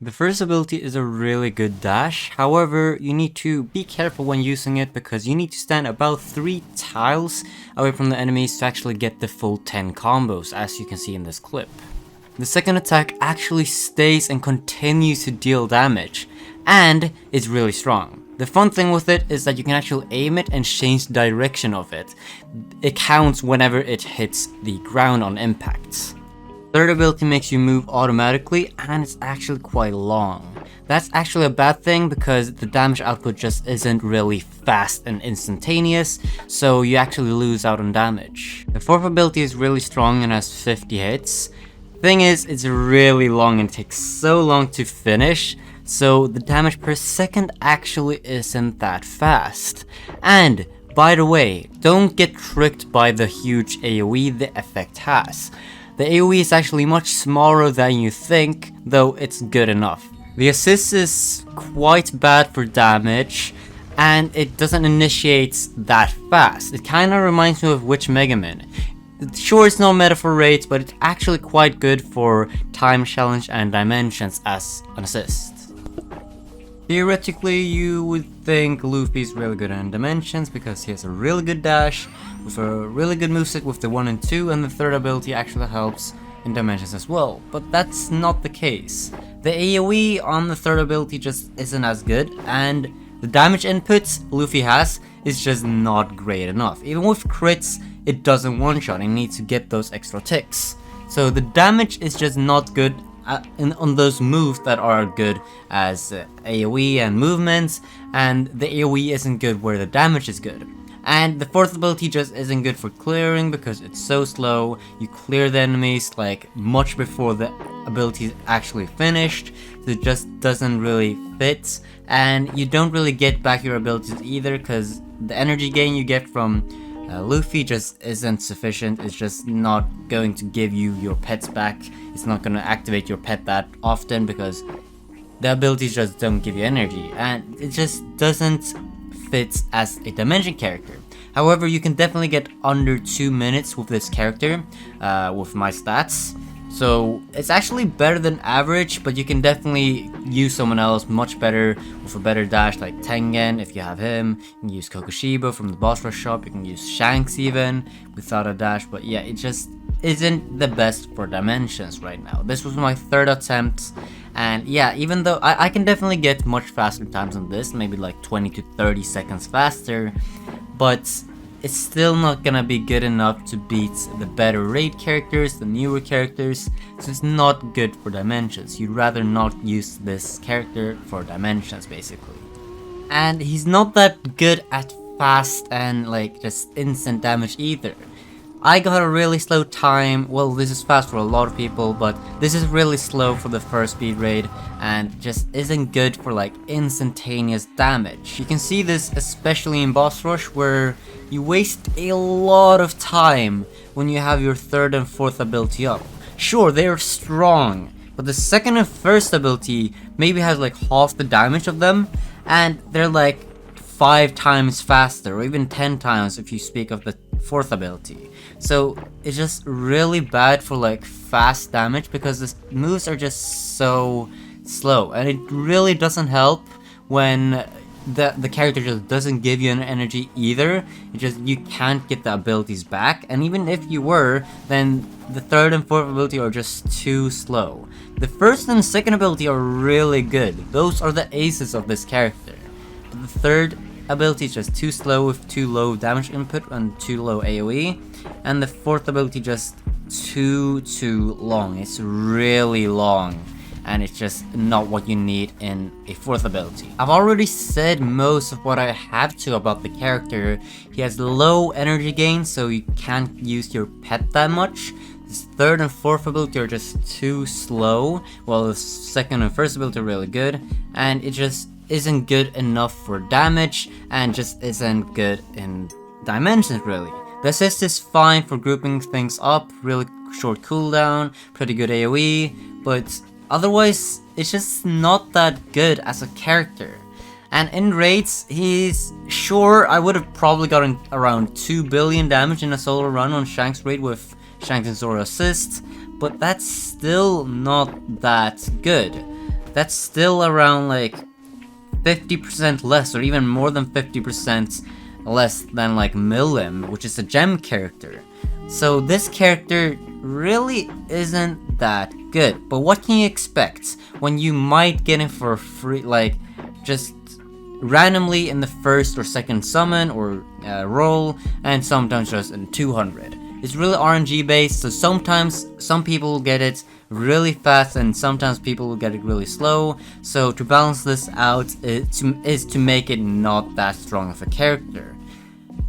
The first ability is a really good dash, however, you need to be careful when using it because you need to stand about 3 tiles away from the enemies to actually get the full 10 combos, as you can see in this clip. The second attack actually stays and continues to deal damage, and it's really strong. The fun thing with it is that you can actually aim it and change the direction of it. It counts whenever it hits the ground on impacts. Third ability makes you move automatically, and it's actually quite long. That's actually a bad thing because the damage output just isn't really fast and instantaneous, so you actually lose out on damage. The fourth ability is really strong and has 50 hits. Thing is, it's really long and takes so long to finish, so the damage per second actually isn't that fast. And by the way, don't get tricked by the huge AoE the effect has. The AoE is actually much smaller than you think, though it's good enough. The assist is quite bad for damage, and it doesn't initiate that fast. It kinda reminds me of Witch Mega Man. Sure, it's no meta for raids, but it's actually quite good for time challenge and dimensions as an assist. Theoretically, you would think Luffy's really good in dimensions because he has a really good dash, with a really good moveset with the 1 and 2, and the third ability actually helps in dimensions as well, but that's not the case. The AoE on the third ability just isn't as good, and the damage inputs Luffy has is just not great enough. Even with crits, it doesn't one-shot, it needs to get those extra ticks. So the damage is just not good on those moves that are good as AoE and movements, and the AoE isn't good where the damage is good. And the fourth ability just isn't good for clearing because it's so slow. You clear the enemies like much before the ability is actually finished, so it just doesn't really fit, and you don't really get back your abilities either because the energy gain you get from Luffy just isn't sufficient. It's just not going to give you your pets back. It's not going to activate your pet that often because the abilities just don't give you energy, and it just doesn't fit as a dimension character. However, you can definitely get under 2 minutes with this character with my stats. So it's actually better than average, but you can definitely use someone else much better with a better dash like Tengen if you have him. You can use Kokoshiba from the boss rush shop, you can use Shanks even without a dash, but yeah, it just isn't the best for dimensions right now. This was my third attempt, and yeah, even though I can definitely get much faster times on this, maybe like 20 to 30 seconds faster, but it's still not gonna be good enough to beat the better raid characters, the newer characters, so it's not good for dimensions. You'd rather not use this character for dimensions, basically. And he's not that good at fast and like just instant damage either. I got a really slow time. Well, this is fast for a lot of people, but this is really slow for the first speed raid and just isn't good for like instantaneous damage. You can see this especially in boss rush where you waste a lot of time when you have your third and fourth ability up. Sure, they are strong, but the second and first ability maybe has like half the damage of them, and they're like 5 times faster, or even 10 times if you speak of the fourth ability. So it's just really bad for like fast damage because the moves are just so slow, and it really doesn't help when the character just doesn't give you an energy either. It just, you can't get the abilities back, and even if you were, then the third and fourth ability are just too slow. The first and second ability are really good. Those are the aces of this character. But the third ability is just too slow with too low damage input and too low AoE, and the fourth ability just too long. It's really long, and it's just not what you need in a fourth ability. I've already said most of what I have to about the character. He has low energy gain, so you can't use your pet that much. His third and fourth ability are just too slow, while the second and first ability are really good, and it just isn't good enough for damage, and just isn't good in dimensions really. The assist is fine for grouping things up, really short cooldown, pretty good AoE, but otherwise it's just not that good as a character. And in raids, he's sure I would have probably gotten around 2 billion damage in a solo run on Shanks raid with Shanks and Zoro assist, but that's still not that good. that's still around like 50% less, or even more than 50% less than like Milim, which is a gem character. So this character really isn't that good. But what can you expect when you might get him for free, like just randomly in the first or second summon or roll, and sometimes just in 200. It's really RNG based, so sometimes some people will get it really fast and sometimes people will get it really slow. So to balance this out is to make it not that strong of a character.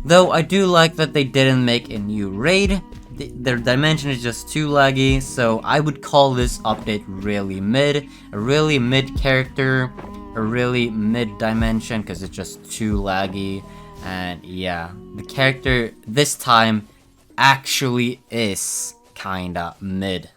Though I do like that they didn't make a new raid. Their dimension is just too laggy, so I would call this update really mid. A really mid character, a really mid dimension, because it's just too laggy. And yeah, the character this time actually is kinda mid.